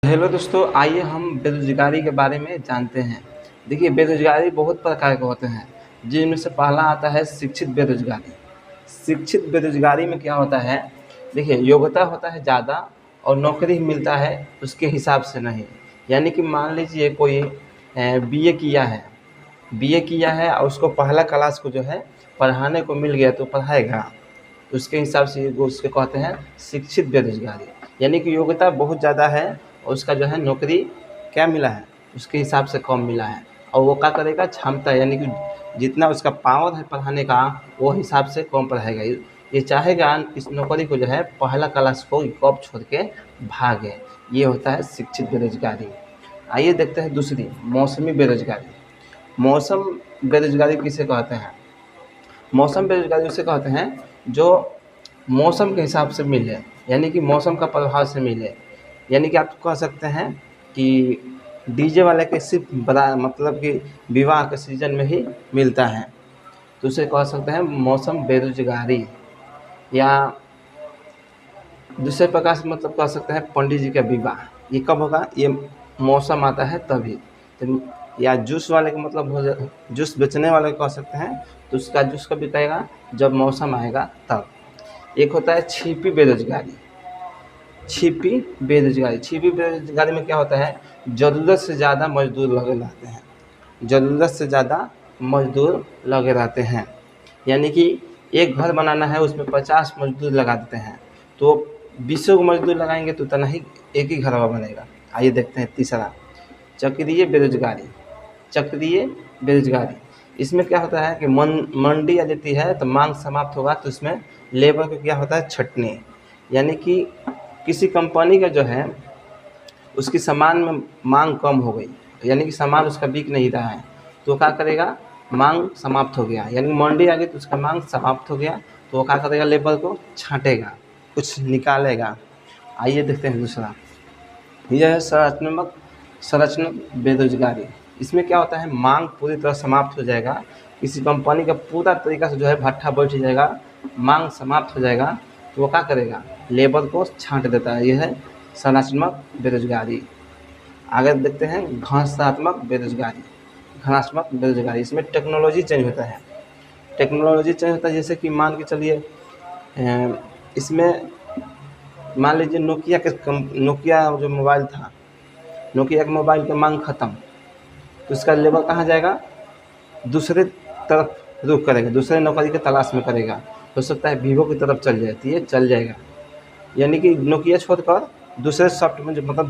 Hello दोस्तों, आइए हम बेरोज़गारी के बारे में जानते हैं। देखिए, बेरोज़गारी बहुत प्रकार के होते हैं, जिनमें से पहला आता है शिक्षित बेरोज़गारी। शिक्षित बेरोज़गारी में क्या होता है, देखिए योग्यता होता है ज़्यादा और नौकरी मिलता है उसके हिसाब से नहीं। यानी कि मान लीजिए कोई बीए किया है, और उसको पहला क्लास को जो है पढ़ाने को मिल गया तो पढ़ाएगा। उसके हिसाब से वो उसको कहते हैं शिक्षित बेरोज़गारी। यानी कि योग्यता बहुत ज़्यादा है और उसका जो है नौकरी क्या मिला है, उसके हिसाब से कम मिला है। और वो क्या करेगा, क्षमता यानी कि जितना उसका पावर है पढ़ाने का, वो हिसाब से कम पढ़ाएगा। ये चाहेगा इस नौकरी को जो है पहला क्लास को कब छोड़ के भागे। ये होता है शिक्षित बेरोज़गारी। आइए देखते हैं दूसरी, मौसमी बेरोज़गारी। मौसम बेरोज़गारी किसे कहते हैं? मौसम बेरोज़गारी उसे कहते हैं जो मौसम के हिसाब से मिले, यानी कि मौसम का प्रभाव से मिले। यानी कि आप कह सकते हैं कि डीजे वाले के सिर्फ बड़ा मतलब कि विवाह के सीज़न में ही मिलता है, तो उसे कह सकते हैं मौसम बेरोज़गारी। या दूसरे प्रकार से मतलब कह सकते हैं पंडित जी का विवाह, ये कब होगा, ये मौसम आता है तभी। तो या जूस वाले का मतलब हो जा जूस बेचने वाले को कह सकते हैं, तो उसका जूस कब बिकेगा, जब मौसम आएगा तब। एक होता है छिपी बेरोज़गारी। छिपी बेरोज़गारी में क्या होता है, ज़रूरत से ज़्यादा मज़दूर लगे रहते हैं। ज़रूरत से ज़्यादा मज़दूर लगे रहते हैं, यानी कि एक घर बनाना है उसमें 50 मज़दूर लगा देते हैं, तो 20 को मज़दूर लगाएंगे तो उतना ही एक ही घर बनेगा। आइए देखते हैं तीसरा, चक्रीय बेरोज़गारी। चक्रीय बेरोज़गारी, इसमें क्या होता है कि मंडी आ जाती है तो मांग समाप्त होगा, तो इसमें लेबर को क्या होता है, छँटनी। यानी कि किसी कंपनी का जो है उसकी सामान में मांग कम हो गई, यानी कि सामान उसका बिक नहीं रहा है, तो क्या करेगा, मांग समाप्त हो गया, यानी मंडी आ गई तो उसका मांग समाप्त हो गया, तो वो क्या करेगा, लेबर को छाँटेगा, कुछ निकालेगा। आइए देखते हैं दूसरा, यह है संरचनात्मक बेरोज़गारी। इसमें क्या होता है, मांग पूरी तरह समाप्त हो जाएगा, किसी कंपनी का पूरा तरीका से जो है भट्ठा बैठ जाएगा, मांग समाप्त हो जाएगा, तो वो क्या करेगा, लेबर को छाँट देता है। यह है संरचनात्मक बेरोज़गारी। आगे देखते हैं घनात्मक बेरोज़गारी। घनात्मक बेरोज़गारी, इसमें टेक्नोलॉजी चेंज होता है। जैसे कि मान के चलिए इसमें मान लीजिए नोकिया जो मोबाइल था, नोकिया के मोबाइल की मांग ख़त्म, तो उसका लेबर कहाँ जाएगा, दूसरे तरफ रुख करेगा, दूसरे नौकरी की तलाश में करेगा। हो सकता है वीवो की तरफ चल जाए, तो ये चल जाएगा। यानी कि नोकिया छोड़कर दूसरे सॉफ्ट में जो मतलब